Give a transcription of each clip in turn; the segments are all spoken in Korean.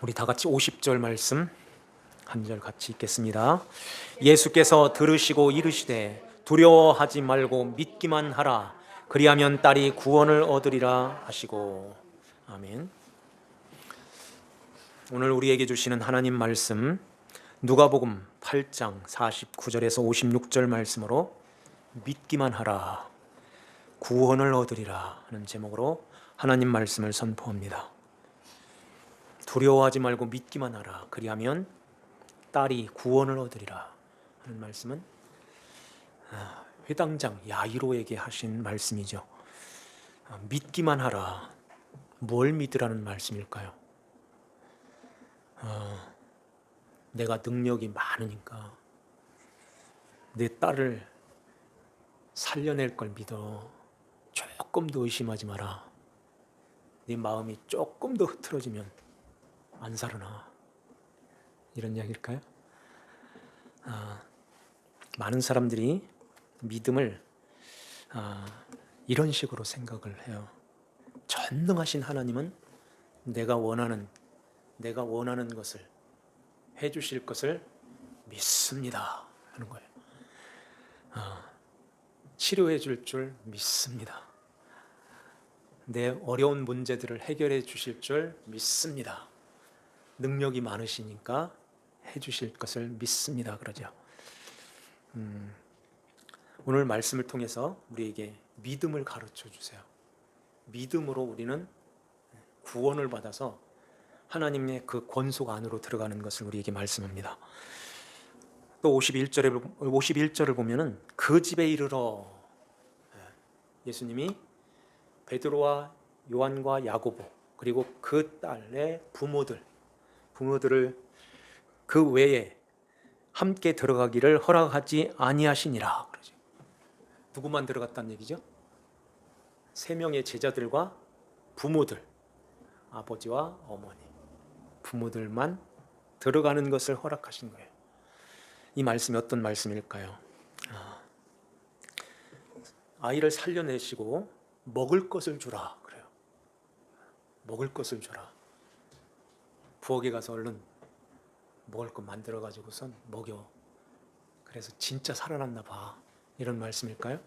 우리 다 같이 50절 말씀 한 절 같이 읽겠습니다. 예수께서 들으시고 이르시되 두려워하지 말고 믿기만 하라. 그리하면 딸이 구원을 얻으리라 하시고. 아멘. 오늘 우리에게 주시는 하나님 말씀 누가복음 8장 49절에서 56절 말씀으로 믿기만 하라. 구원을 얻으리라 하는 제목으로 하나님 말씀을 선포합니다. 두려워하지 말고 믿기만 하라. 그리하면 딸이 구원을 얻으리라 하는 말씀은 회당장 야이로에게 하신 말씀이죠. 믿기만 하라. 뭘 믿으라는 말씀일까요? 내가 능력이 많으니까 내 딸을 살려낼 걸 믿어. 조금 더 의심하지 마라. 네 마음이 조금 더 흐트러지면 안 살아나. 이런 이야기일까요? 많은 사람들이 믿음을 이런 식으로 생각을 해요. 전능하신 하나님은 내가 원하는 것을 해주실 것을 믿습니다 하는 거예요. 치료해 줄 믿습니다. 내 어려운 문제들을 해결해 주실 줄 믿습니다. 능력이 많으시니까 해주실 것을 믿습니다 그러죠. 오늘 말씀을 통해서 우리에게 믿음을 가르쳐 주세요. 믿음으로 우리는 구원을 받아서 하나님의 그 권속 안으로 들어가는 것을 우리에게 말씀합니다. 또 51절을 보면은 그 집에 이르러, 예수님이 베드로와 요한과 야고보 그리고 그 딸의 부모들을 그 외에 함께 들어가기를 허락하지 아니하시니라. 그러죠. 누구만 들어갔다는 얘기죠? 3명의 제자들과 부모들, 아버지와 어머니, 부모들만 들어가는 것을 허락하신 거예요. 이 말씀이 어떤 말씀일까요? 아이를 살려내시고 먹을 것을 주라 그래요. 먹을 것을 주라. 부엌에 가서 얼른 먹을 것 만들어 가지고선 먹여. 그래서 진짜 살아났나 봐. 이런 말씀일까요?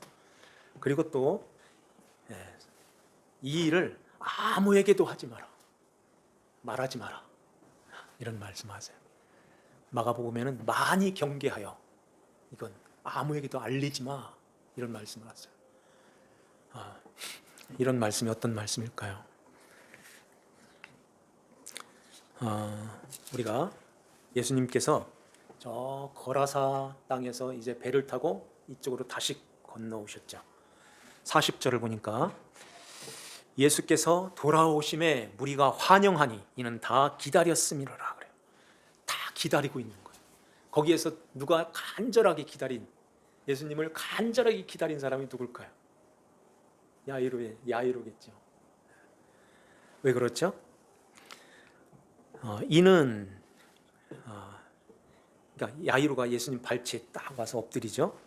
그리고 또 이 일을 아무에게도 하지 마라. 말하지 마라. 이런 말씀하세요. 마가복음에는 많이 경계하여 이건 아무에게도 알리지 마. 이런 말씀을 하세요. 이런 말씀이 어떤 말씀일까요? 우리가 예수님께서 저 거라사 땅에서 이제 배를 타고 이쪽으로 다시 건너오셨죠. 40절을 보니까 예수께서 돌아오심에 무리가 환영하니 이는 다 기다렸음이로라 그래요. 다 기다리고 있는 거예요. 거기에서 누가 예수님을 간절하게 기다린 사람이 누굴까요? 야이로겠죠. 왜 그렇죠? 이는 그러니까 야이로가 예수님 발치에 딱 와서 엎드리죠.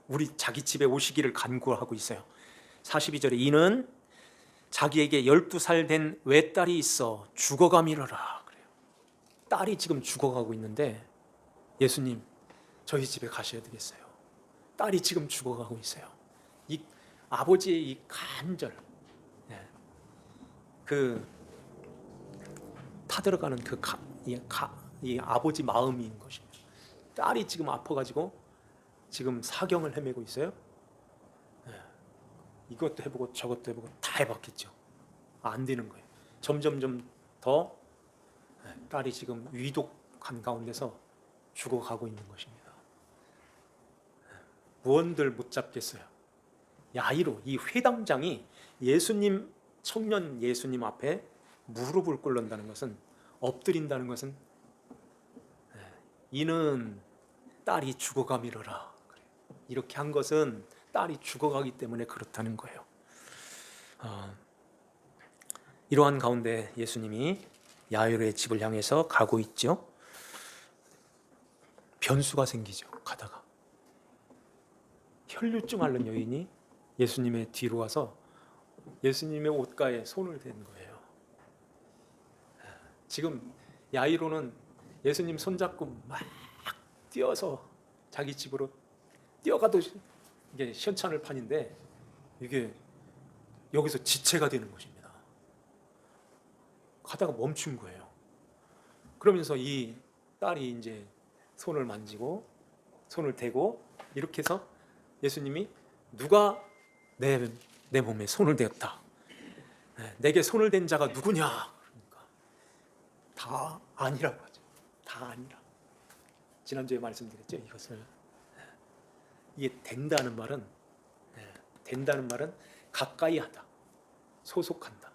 우리 자기 집에 오시기를 간구하고 있어요. 42절에 이는 자기에게 12살 된 외딸이 있어 죽어가미러라 그래요. 딸이 지금 죽어가고 있는데 예수님 저희 집에 가셔야 되겠어요. 딸이 지금 죽어가고 있어요. 이 아버지의 이 간절, 그 타들어가는 이 아버지 마음인 것입니다. 딸이 지금 아파가지고 지금 사경을 헤매고 있어요. 이것도 해보고 저것도 해보고 다 해봤겠죠. 안 되는 거예요. 점점점 더 딸이 지금 위독한 가운데서 죽어가고 있는 것입니다. 무언들 못 잡겠어요. 야이로 이 회당장이 청년 예수님 앞에 무릎을 꿇는다는 것은, 엎드린다는 것은 이는 딸이 죽어가미러라 이렇게 한 것은 딸이 죽어가기 때문에 그렇다는 거예요. 이러한 가운데 예수님이 야이로의 집을 향해서 가고 있죠. 변수가 생기죠. 가다가 혈류증 앓는 여인이 예수님의 뒤로 와서 예수님의 옷가에 손을 댄 거예요. 지금 야이로는 예수님 손잡고 막 뛰어서 자기 집으로 뛰어가도 이게 시원찮을 판인데 이게 여기서 지체가 되는 것입니다. 가다가 멈춘 거예요. 그러면서 이 딸이 이제 손을 만지고 손을 대고 이렇게 해서 예수님이 누가 내 몸에 손을 대었다. 내게 손을 댄 자가 누구냐? 그러니까 다 아니라고 하죠. 다 아니라. 지난주에 말씀드렸죠. 이것을 이게 된다는 말은 가까이 하다, 소속한다,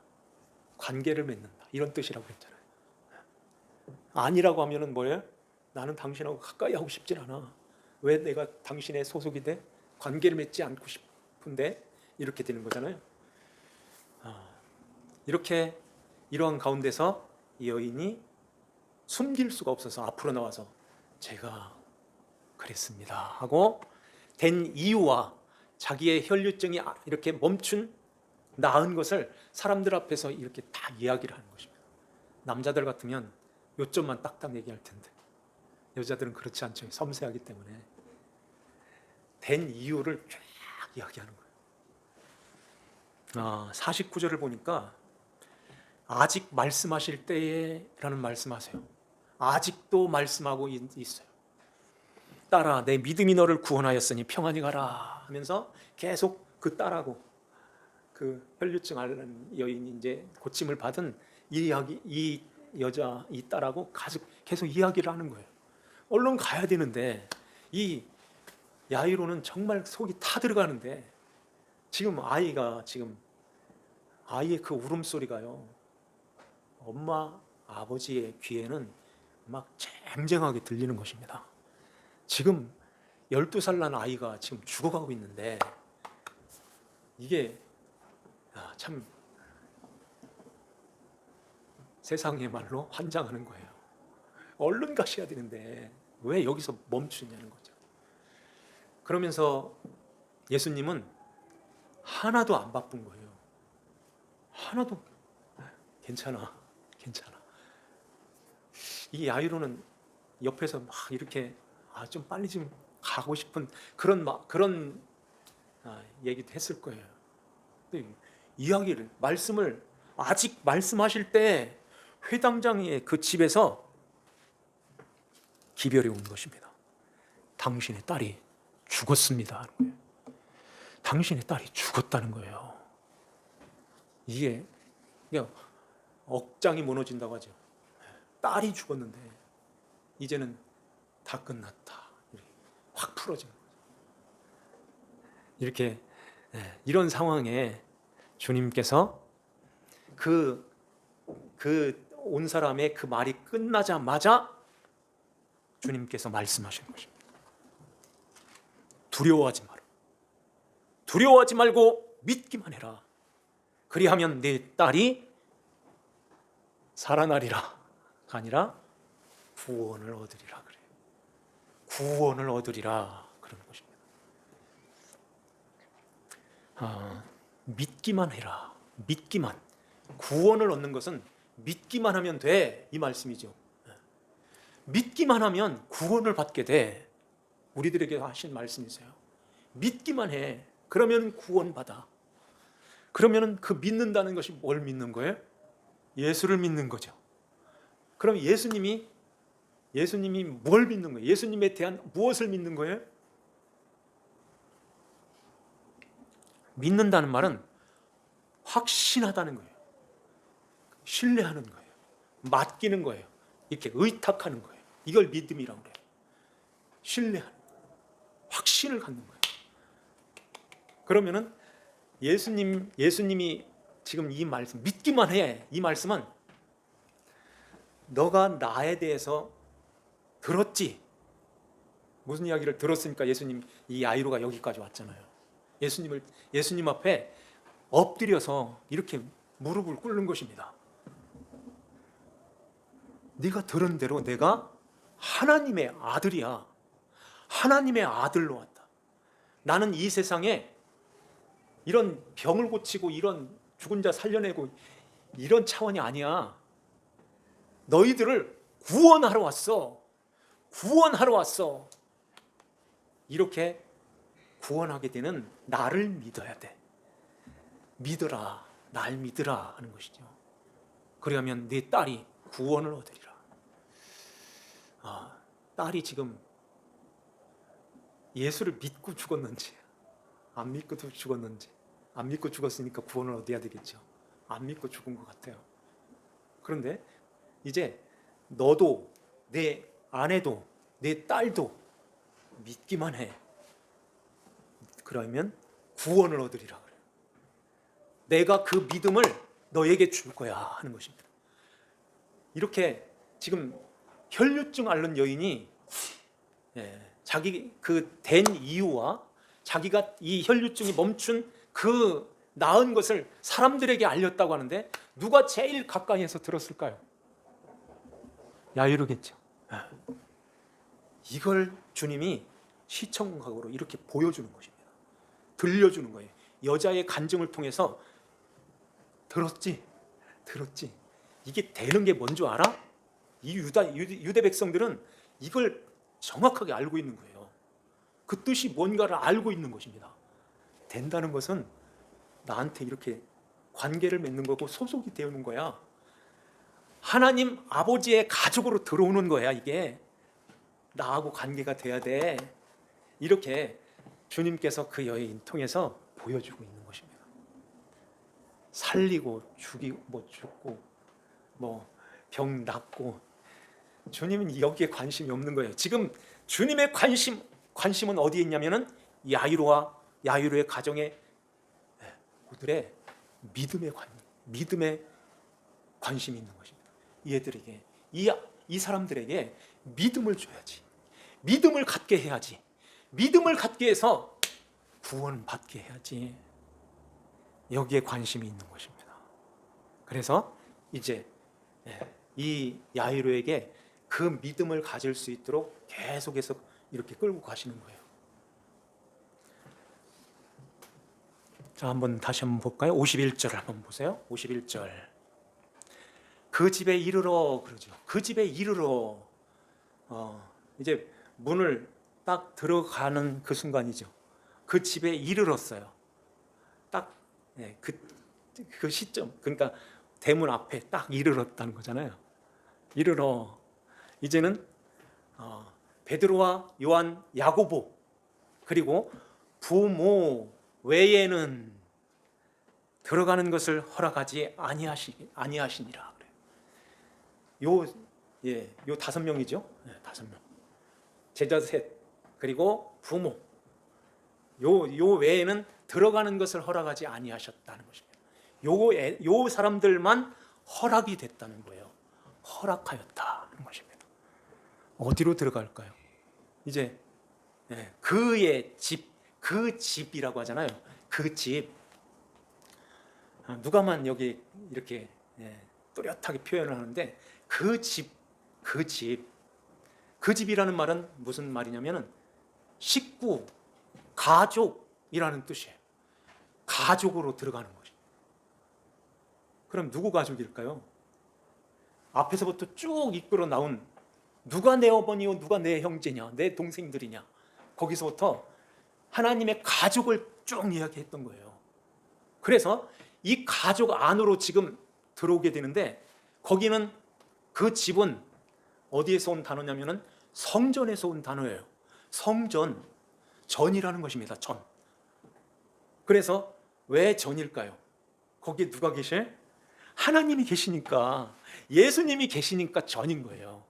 관계를 맺는다 이런 뜻이라고 했잖아요. 아니라고 하면은 뭐예요? 나는 당신하고 가까이 하고 싶진 않아. 왜 내가 당신의 소속이 돼? 관계를 맺지 않고 싶은데 이렇게 되는 거잖아요. 이렇게 이러한 가운데서 이 여인이 숨길 수가 없어서 앞으로 나와서 제가 그랬습니다 하고 된 이유와 자기의 혈류증이 이렇게 멈춘 나은 것을 사람들 앞에서 이렇게 다 이야기를 하는 것입니다. 남자들 같으면 요점만 딱딱 얘기할 텐데 여자들은 그렇지 않죠. 섬세하기 때문에 된 이유를 쫙 이야기하는 거예요. 49절을 보니까 아직 말씀하실 때에 라는 말씀하세요. 아직도 말씀하고 있어요. 딸아, 내 믿음이 너를 구원하였으니 평안히 가라 하면서 계속 그 딸하고 그 혈류증 앓는 여인이 이제 고침을 받은 이 여자, 이 딸하고 계속 이야기를 하는 거예요. 얼른 가야 되는데 이 야이로는 정말 속이 타들어가는데 지금 아이의 그 울음소리가요, 엄마, 아버지의 귀에는 막 쟁쟁하게 들리는 것입니다. 지금 12살 난 아이가 지금 죽어가고 있는데 이게 참 세상의 말로 환장하는 거예요. 얼른 가셔야 되는데 왜 여기서 멈추냐는 거죠. 그러면서 예수님은 하나도 안 바쁜 거예요. 하나도 괜찮아. 이 야이로는 옆에서 막 이렇게 좀 빨리 좀 가고 싶은 그런 얘기도 했을 거예요. 말씀을 아직 말씀하실 때 회당장의 그 집에서 기별이 온 것입니다. 당신의 딸이 죽었습니다 하는 거예요. 당신의 딸이 죽었다는 거예요. 이게 그냥 억장이 무너진다고 하죠. 딸이 죽었는데 이제는 다 끝났다. 확 풀어진 거죠. 이렇게 이런 상황에 주님께서 그 온 사람의 그 말이 끝나자마자 주님께서 말씀하시는 것입니다. 두려워하지 말고 믿기만 해라. 그리하면 네 딸이 살아나리라가 아니라 구원을 얻으리라 그래요. 구원을 얻으리라 그러는 것입니다. 믿기만 해라. 믿기만. 구원을 얻는 것은 믿기만 하면 돼, 이 말씀이죠. 믿기만 하면 구원을 받게 돼. 우리들에게 하신 말씀이세요. 믿기만 해. 그러면 구원받아. 그러면 그 믿는다는 것이 뭘 믿는 거예요? 예수를 믿는 거죠. 그럼 예수님이 뭘 믿는 거예요? 예수님에 대한 무엇을 믿는 거예요? 믿는다는 말은 확신하다는 거예요. 신뢰하는 거예요. 맡기는 거예요. 이렇게 의탁하는 거예요. 이걸 믿음이라고 그래요. 신뢰하는 거예요. 확신을 갖는 거예요. 그러면은 예수님이 지금 이 말씀, 믿기만 해, 이 말씀은 너가 나에 대해서 들었지. 무슨 이야기를 들었으니까 이 아이로가 여기까지 왔잖아요. 예수님 앞에 엎드려서 이렇게 무릎을 꿇는 것입니다. 네가 들은 대로 내가 하나님의 아들이야. 하나님의 아들로 왔다. 나는 이 세상에 이런 병을 고치고 이런 죽은 자 살려내고 이런 차원이 아니야. 너희들을 구원하러 왔어. 구원하러 왔어. 이렇게 구원하게 되는 나를 믿어야 돼. 믿어라, 날 믿으라 하는 것이죠. 그러면 네 딸이 구원을 얻으리라. 딸이 지금 예수를 믿고 죽었는지 안 믿고 죽었는지, 안 믿고 죽었으니까 구원을 얻어야 되겠죠. 안 믿고 죽은 것 같아요. 그런데 이제 너도 내 아내도 내 딸도 믿기만 해. 그러면 구원을 얻으리라 그래요. 내가 그 믿음을 너에게 줄 거야 하는 것입니다. 이렇게 지금 혈류증 앓는 여인이 자기 그 된 이유와 자기가 이 혈류증이 멈춘 그 나은 것을 사람들에게 알렸다고 하는데 누가 제일 가까이에서 들었을까요? 야이로겠죠. 이걸 주님이 시청각으로 이렇게 보여주는 것입니다. 들려주는 거예요. 여자의 간증을 통해서 들었지? 이게 되는 게 뭔 줄 알아? 이 유대 백성들은 이걸 정확하게 알고 있는 거예요. 그 뜻이 뭔가를 알고 있는 것입니다. 된다는 것은 나한테 이렇게 관계를 맺는 거고 소속이 되는 거야. 하나님 아버지의 가족으로 들어오는 거야. 이게 나하고 관계가 돼야 돼. 이렇게 주님께서 그 여인 통해서 보여주고 있는 것입니다. 살리고 죽이고 죽고 병 낫고, 주님은 여기에 관심이 없는 거예요. 지금 주님의 관심은 어디에 있냐면은 야이로의 가정에 그들의 믿음의 관심이 있는 것입니다. 얘들에게 이 사람들에게 믿음을 줘야지. 믿음을 갖게 해야지. 믿음을 갖게 해서 구원 받게 해야지. 여기에 관심이 있는 것입니다. 그래서 이제 이 야이로에게 그 믿음을 가질 수 있도록 계속해서 이렇게 끌고 가시는 거예요. 자, 다시 한번 볼까요? 51절 한번 보세요. 51절. 그 집에 이르러 그러죠. 그 집에 이르러 이제 문을 딱 들어가는 그 순간이죠. 그 집에 이르렀어요. 딱 그 시점, 그러니까 대문 앞에 딱 이르렀다는 거잖아요. 이르러 이제는 베드로와 요한, 야고보 그리고 부모 외에는 들어가는 것을 허락하지 아니하시니라 그래요. 요 5명이죠. 5명. 제자 셋 그리고 부모 요 외에는 들어가는 것을 허락하지 아니하셨다는 것입니다. 요 사람들만 허락이 됐다는 거예요. 허락하였다는 것입니다. 어디로 들어갈까요? 이제 그의 집, 그 집이라고 하잖아요. 그 집. 누가만 여기 이렇게 또렷하게 표현을 하는데 그 집이라는 말은 무슨 말이냐면은 식구, 가족이라는 뜻이에요. 가족으로 들어가는 것입니다. 그럼 누구 가족일까요? 앞에서부터 쭉 이끌어 나온 누가 내 어머니요, 누가 내 형제냐, 내 동생들이냐, 거기서부터 하나님의 가족을 쭉 이야기했던 거예요. 그래서 이 가족 안으로 지금 들어오게 되는데 거기는 그 집은 어디에서 온 단어냐면은 성전에서 온 단어예요. 성전, 전이라는 것입니다. 전. 그래서 왜 전일까요? 거기에 누가 계셔? 하나님이 계시니까, 예수님이 계시니까 전인 거예요.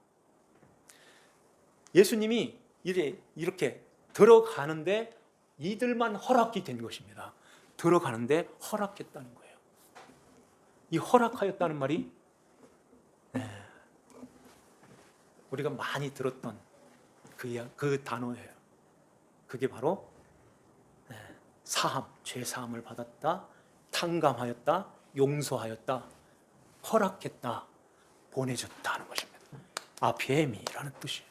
예수님이 이렇게 들어가는데 이들만 허락이 된 것입니다. 들어가는데 허락했다는 거예요. 이 허락하였다는 말이 우리가 많이 들었던 그 단어예요. 그게 바로 사함, 죄 사함을 받았다, 탕감하였다, 용서하였다, 허락했다, 보내줬다는 것입니다. 아피엠이라는 뜻이에요.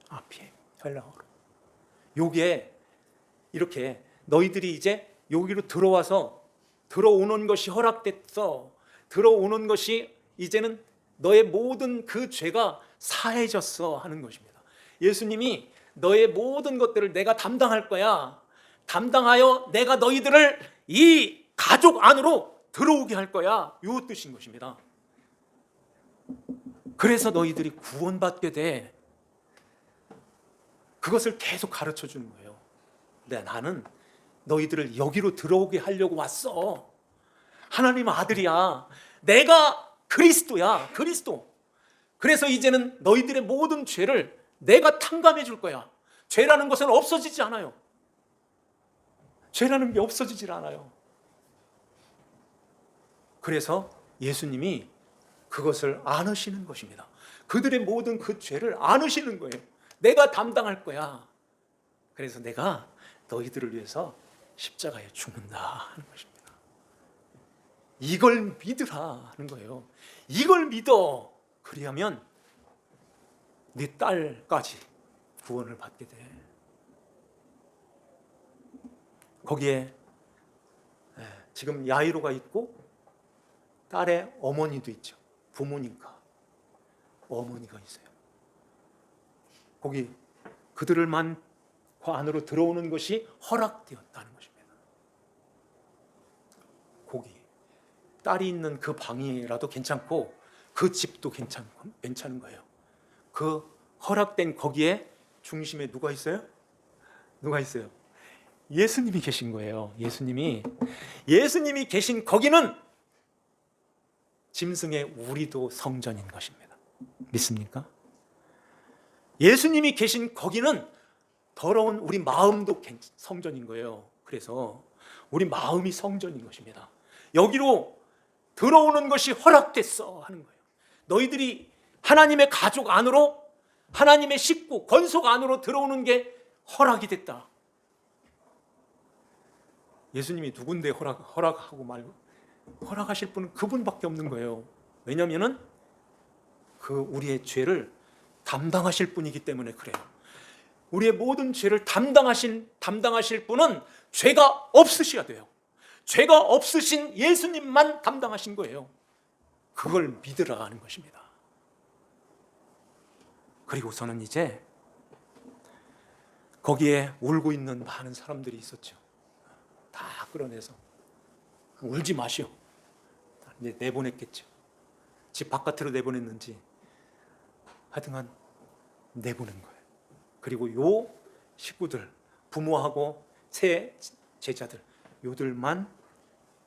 아피엠, 헬라어로. 요게 이렇게 너희들이 이제 여기로 들어와서 들어오는 것이 허락됐어. 들어오는 것이 이제는 너의 모든 그 죄가 사해졌어 하는 것입니다. 예수님이 너의 모든 것들을 내가 담당할 거야. 담당하여 내가 너희들을 이 가족 안으로 들어오게 할 거야. 이 뜻인 것입니다. 그래서 너희들이 구원받게 돼. 그것을 계속 가르쳐 주는 거예요. 나는 너희들을 여기로 들어오게 하려고 왔어. 하나님 아들이야. 내가 그리스도야. 그리스도. 그래서 이제는 너희들의 모든 죄를 내가 탕감해 줄 거야. 죄라는 것은 없어지지 않아요. 죄라는 게 없어지질 않아요. 그래서 예수님이 그것을 안으시는 것입니다. 그들의 모든 그 죄를 안으시는 거예요. 내가 담당할 거야. 그래서 내가 너희들을 위해서 십자가에 죽는다 하는 것입니다. 이걸 믿으라 하는 거예요. 이걸 믿어. 그리하면 네 딸까지 구원을 받게 돼. 거기에 지금 야이로가 있고 딸의 어머니도 있죠. 부모님과 어머니가 있어요. 거기 그들만 그 안으로 들어오는 것이 허락되었다는 것입니다. 거기 딸이 있는 그 방이라도 괜찮고 그 집도 괜찮은 거예요. 그 허락된 거기에 중심에 누가 있어요? 누가 있어요? 예수님이 계신 거예요. 예수님이 계신 거기는 짐승의 우리도 성전인 것입니다. 믿습니까? 예수님이 계신 거기는 더러운 우리 마음도 성전인 거예요. 그래서 우리 마음이 성전인 것입니다. 여기로 들어오는 것이 허락됐어 하는 거예요. 너희들이 하나님의 가족 안으로, 하나님의 식구, 권속 안으로 들어오는 게 허락이 됐다. 예수님이 누군데 허락하고 말고 허락하실 분은 그분밖에 없는 거예요. 왜냐하면 그 우리의 죄를 담당하실 분이기 때문에 그래요. 우리의 모든 죄를 담당하실 분은 죄가 없으셔야 돼요. 죄가 없으신 예수님만 담당하신 거예요. 그걸 믿으라 하는 것입니다. 그리고서는 이제 거기에 울고 있는 많은 사람들이 있었죠. 다 끌어내서 울지 마시오. 이제 내보냈겠죠. 집 바깥으로 내보냈는지 하여튼간 내보낸 거예요. 그리고 요 식구들, 부모하고 세 제자들, 요들만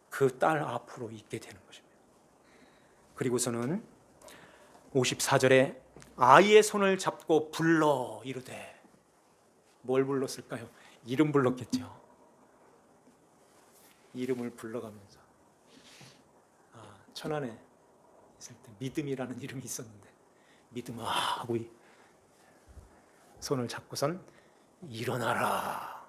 그 딸 앞으로 있게 되는 것입니다. 그리고서는 54절에 아이의 손을 잡고 불러 이르되, 뭘 불렀을까요? 이름 불렀겠죠. 이름을 불러가면서 천안에 있을 때 믿음이라는 이름이 있었는데, 믿음아 하고 손을 잡고선 일어나라,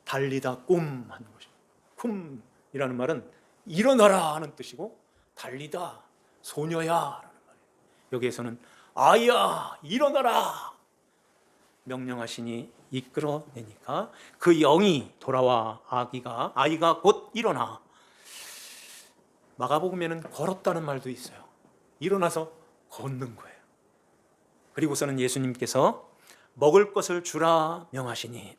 달리다 꿈 하는 것입니다. 쿰이라는 말은 일어나라 하는 뜻이고, 달리다 소녀야 라는 말이에요. 여기에서는 아이야 일어나라 명령하시니 이끌어내니까 그 영이 돌아와 아이가 곧 일어나. 마가복음에는 걸었다는 말도 있어요. 일어나서 걷는 거예요. 그리고서는 예수님께서 먹을 것을 주라 명하시니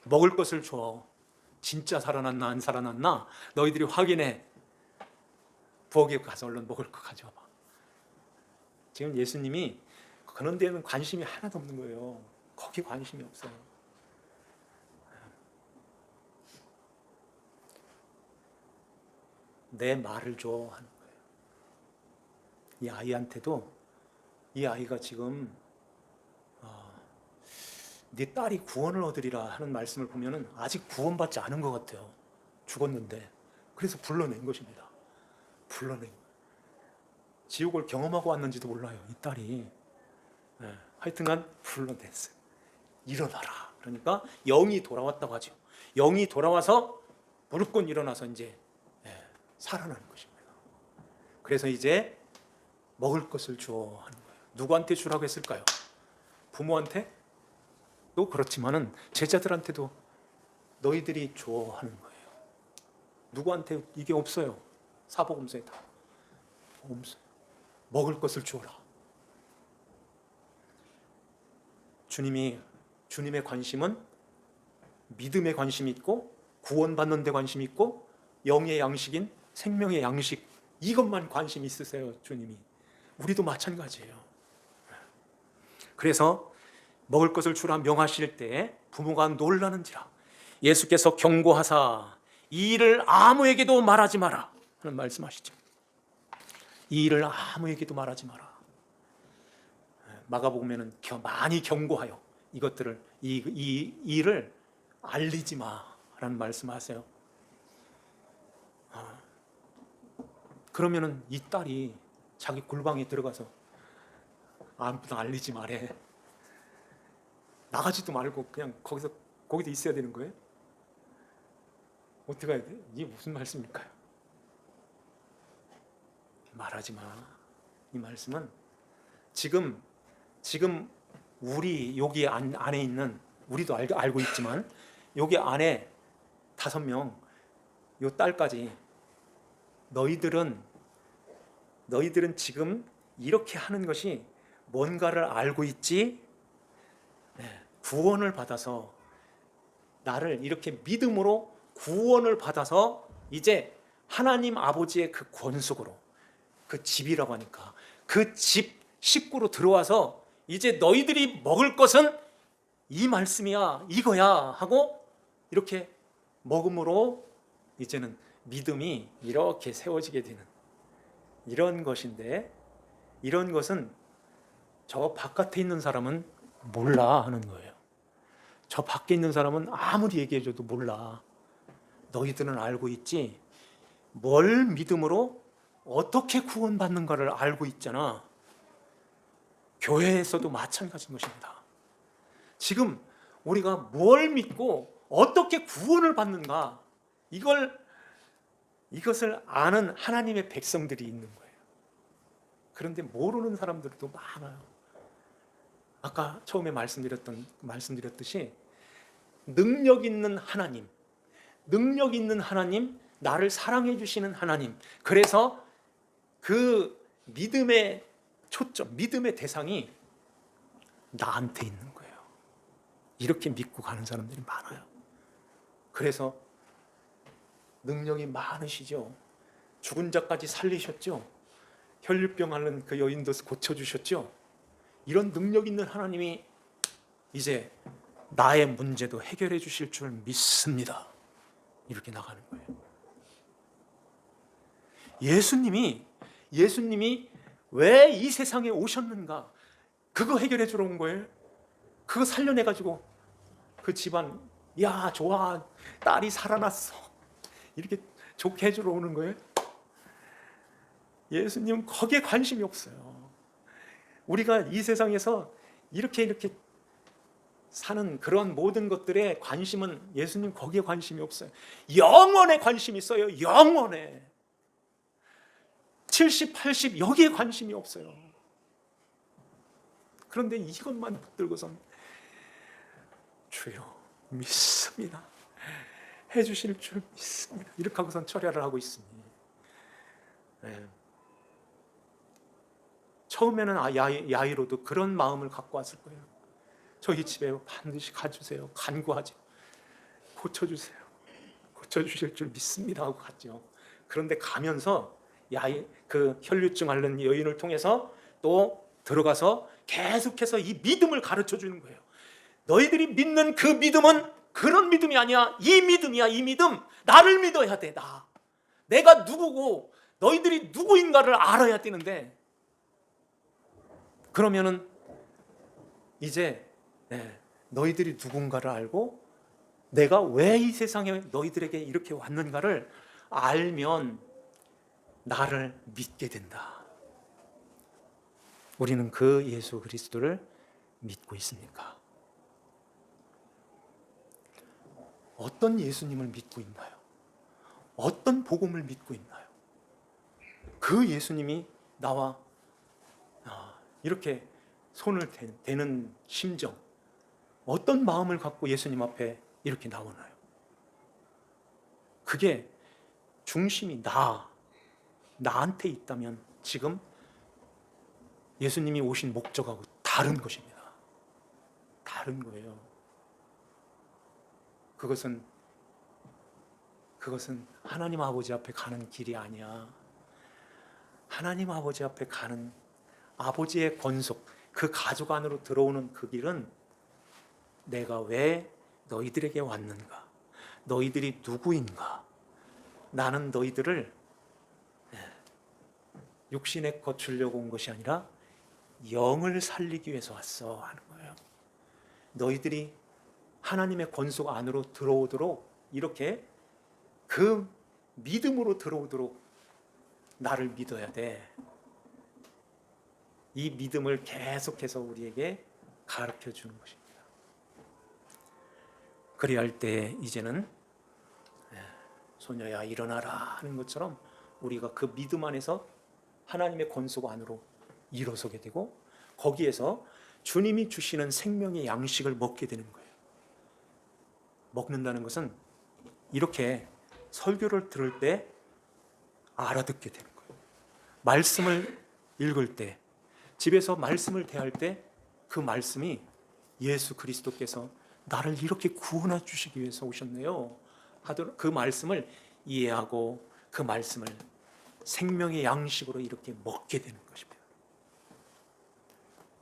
먹을 것을 줘. 진짜 살아났나 안 살아났나 너희들이 확인해. 부엌에 가서 얼른 먹을 거 가져와봐. 지금 예수님이 그런 데는 관심이 하나도 없는 거예요. 거기 관심이 없어요. 내 말을 줘 하는 거예요. 이 아이한테도, 이 아이가 지금 네 딸이 구원을 얻으리라 하는 말씀을 보면은 아직 구원받지 않은 것 같아요. 죽었는데. 그래서 불러낸 것입니다. 불러낸 거예요. 지옥을 경험하고 왔는지도 몰라요, 이 딸이. 하여튼간 불러냈어요. 일어나라. 그러니까 영이 돌아왔다고 하죠. 영이 돌아와서 무릎 꿇고 일어나서 이제 살아나는 것입니다. 그래서 이제 먹을 것을 줘 하는 거예요. 누구한테 주라고 했을까요? 부모한테? 또 그렇지만은 제자들한테도 너희들이 줘 하는 거예요. 누구한테 이게 없어요. 사복음서에 다 없어요. 먹을 것을 주어라. 주님의 관심은 믿음에 관심이 있고 구원받는 데 관심이 있고 영의 양식인 생명의 양식, 이것만 관심이 있으세요. 주님이. 우리도 마찬가지예요. 그래서 먹을 것을 주라 명하실 때 부모가 놀라는지라 예수께서 경고하사 이 일을 아무에게도 말하지 마라 하는 말씀하시죠. 이 일을 아무에게도 말하지 마라. 마가복음에는 많이 경고하여 이것들을 이 일을 알리지 마라는 말씀하세요. 그러면은 이 딸이 자기 골방에 들어가서 아무도 알리지 말해. 나가지도 말고 그냥 거기도 있어야 되는 거예요? 어떻게 해야 돼? 이게 무슨 말씀일까요? 말하지 마. 이 말씀은 지금 우리 여기 안에 있는, 우리도 알고 있지만 여기 안에 5명, 요 딸까지 너희들은 지금 이렇게 하는 것이 뭔가를 알고 있지? 구원을 받아서 나를 이렇게 믿음으로 구원을 받아서 이제 하나님 아버지의 그 권속으로, 그 집이라고 하니까 그 집 식구로 들어와서 이제 너희들이 먹을 것은 이 말씀이야, 이거야 하고 이렇게 먹음으로 이제는 믿음이 이렇게 세워지게 되는 이런 것인데, 이런 것은 저 바깥에 있는 사람은 몰라 하는 거예요. 저 밖에 있는 사람은 아무리 얘기해줘도 몰라. 너희들은 알고 있지? 뭘 믿음으로 어떻게 구원받는가를 알고 있잖아. 교회에서도 마찬가지인 것입니다. 지금 우리가 뭘 믿고 어떻게 구원을 받는가, 이것을 아는 하나님의 백성들이 있는 거예요. 그런데 모르는 사람들도 많아요. 아까 처음에 말씀드렸듯이 능력 있는 하나님, 나를 사랑해 주시는 하나님, 그래서 그 믿음의 초점, 믿음의 대상이 나한테 있는 거예요. 이렇게 믿고 가는 사람들이 많아요. 그래서 능력이 많으시죠. 죽은 자까지 살리셨죠. 혈류병 앓는 그 여인도 고쳐주셨죠. 이런 능력 있는 하나님이 이제 나의 문제도 해결해 주실 줄 믿습니다. 이렇게 나가는 거예요. 예수님이 왜 이 세상에 오셨는가, 그거 해결해 주러 온 거예요. 그거 살려내가지고 그 집안, 야 좋아, 딸이 살아났어, 이렇게 좋게 해주러 오는 거예요. 예수님은 거기에 관심이 없어요. 우리가 이 세상에서 이렇게 사는 그런 모든 것들에 관심은, 예수님 거기에 관심이 없어요. 영원에 관심이 있어요. 영원에. 70, 80 여기에 관심이 없어요. 그런데 이것만 붙들고선 주여 믿습니다, 해주실 줄 믿습니다, 이렇게 하고선 철야를 하고 있으니, 처음에는 야이로도 그런 마음을 갖고 왔을 거예요. 저희 집에 반드시 가주세요, 간구하죠. 고쳐주실 줄 믿습니다 하고 갔죠. 그런데 가면서 그 혈류증 앓는 여인을 통해서 또 들어가서 계속해서 이 믿음을 가르쳐 주는 거예요. 너희들이 믿는 그 믿음은 그런 믿음이 아니야. 이 믿음이야. 이 믿음. 나를 믿어야 돼. 내가 누구고 너희들이 누구인가를 알아야 되는데, 그러면은 이제 너희들이 누군가를 알고 내가 왜 이 세상에 너희들에게 이렇게 왔는가를 알면 나를 믿게 된다. 우리는 그 예수 그리스도를 믿고 있습니까? 어떤 예수님을 믿고 있나요? 어떤 복음을 믿고 있나요? 그 예수님이 나와 이렇게 손을 대는 심정, 어떤 마음을 갖고 예수님 앞에 이렇게 나오나요? 그게 중심이 나한테 있다면 지금 예수님이 오신 목적하고 다른 것입니다. 다른 거예요. 그것은 하나님 아버지 앞에 가는 길이 아니야. 하나님 아버지 앞에 가는 아버지의 권속, 그 가족 안으로 들어오는 그 길은 내가 왜 너희들에게 왔는가? 너희들이 누구인가? 나는 너희들을 육신에 거추려고 온 것이 아니라 영을 살리기 위해서 왔어 하는 거예요. 너희들이 하나님의 권속 안으로 들어오도록, 이렇게 그 믿음으로 들어오도록 나를 믿어야 돼. 이 믿음을 계속해서 우리에게 가르쳐 주는 것입니다. 그래야 할 때 이제는 소녀야 일어나라 하는 것처럼 우리가 그 믿음 안에서 하나님의 권속 안으로 일어서게 되고, 거기에서 주님이 주시는 생명의 양식을 먹게 되는 거예요. 먹는다는 것은 이렇게 설교를 들을 때 알아듣게 되는 거예요. 말씀을 읽을 때, 집에서 말씀을 대할 때 그 말씀이 예수 그리스도께서 나를 이렇게 구원해 주시기 위해서 오셨네요 하도록 그 말씀을 이해하고 그 말씀을 생명의 양식으로 이렇게 먹게 되는 것입니다.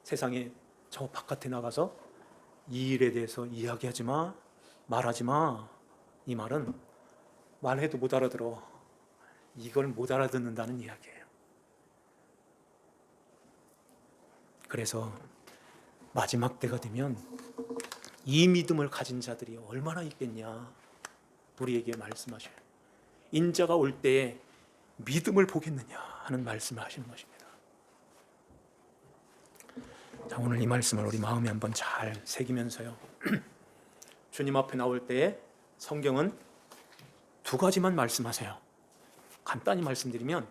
세상에 저 바깥에 나가서 이 일에 대해서 이야기하지 마, 말하지 마. 이 말은 말해도 못 알아들어. 이걸 못 알아듣는다는 이야기예요. 그래서 마지막 때가 되면 이 믿음을 가진 자들이 얼마나 있겠냐 우리에게 말씀하셔요. 인자가 올 때에 믿음을 보겠느냐 하는 말씀을 하시는 것입니다. 자, 오늘 이 말씀을 우리 마음에 한번 잘 새기면서요. 주님 앞에 나올 때에 성경은 두 가지만 말씀하세요. 간단히 말씀드리면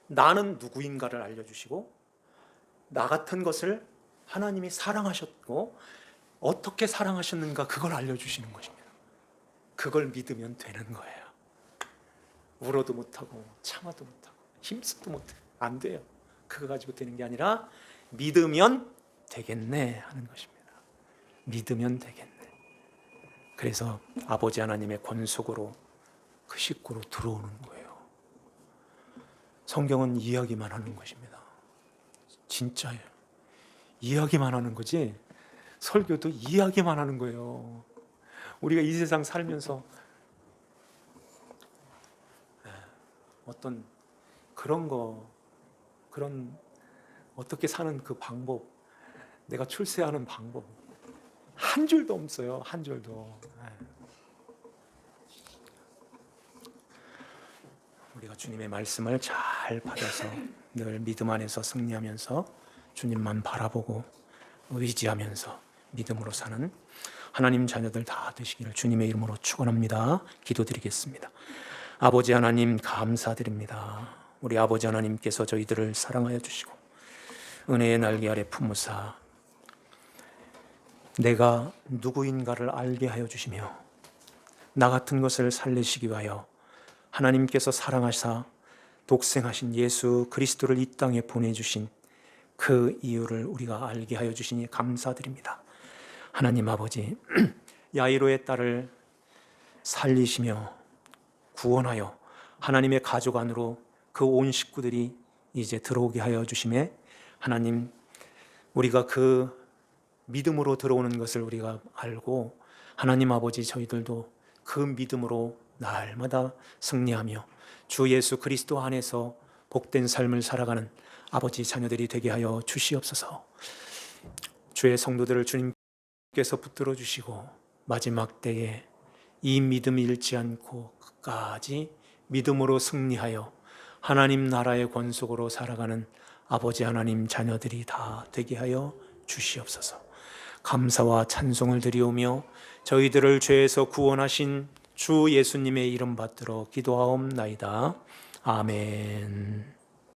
나는 누구인가를 알려주시고, 나 같은 것을 하나님이 사랑하셨고 어떻게 사랑하셨는가 그걸 알려주시는 것입니다. 그걸 믿으면 되는 거예요. 울어도 못하고 참아도 못하고 힘쓰도 못해, 안 돼요. 그거 가지고 되는 게 아니라 믿으면 되겠네 하는 것입니다. 믿으면 되겠네. 그래서 아버지 하나님의 권속으로 그 식구로 들어오는 거예요. 성경은 이야기만 하는 것입니다. 진짜예요. 이야기만 하는 거지 설교도 이야기만 하는 거예요. 우리가 이 세상 살면서 어떤 그런 어떻게 사는 그 방법, 내가 출세하는 방법 한 줄도 없어요. 한 줄도. 우리가 주님의 말씀을 잘 받아서 늘 믿음 안에서 승리하면서 주님만 바라보고 의지하면서 믿음으로 사는 하나님 자녀들 다 되시기를 주님의 이름으로 축원합니다. 기도드리겠습니다. 아버지 하나님 감사드립니다. 우리 아버지 하나님께서 저희들을 사랑하여 주시고 은혜의 날개 아래 품으사 내가 누구인가를 알게 하여 주시며 나 같은 것을 살리시기 위하여 하나님께서 사랑하사 독생하신 예수 그리스도를 이 땅에 보내주신 그 이유를 우리가 알게 하여 주시니 감사드립니다. 하나님 아버지, 야이로의 딸을 살리시며 구원하여 하나님의 가족 안으로 그 온 식구들이 이제 들어오게 하여 주심에 하나님, 우리가 그 믿음으로 들어오는 것을 우리가 알고 하나님 아버지 저희들도 그 믿음으로 날마다 승리하며 주 예수 그리스도 안에서 복된 삶을 살아가는 아버지 자녀들이 되게 하여 주시옵소서. 주의 성도들을 주님께서 붙들어 주시고 마지막 때에 이 믿음이 잃지 않고 끝까지 믿음으로 승리하여 하나님 나라의 권속으로 살아가는 아버지 하나님 자녀들이 다 되게 하여 주시옵소서. 감사와 찬송을 드리오며 저희들을 죄에서 구원하신 주 예수님의 이름 받들어 기도하옵나이다. 아멘.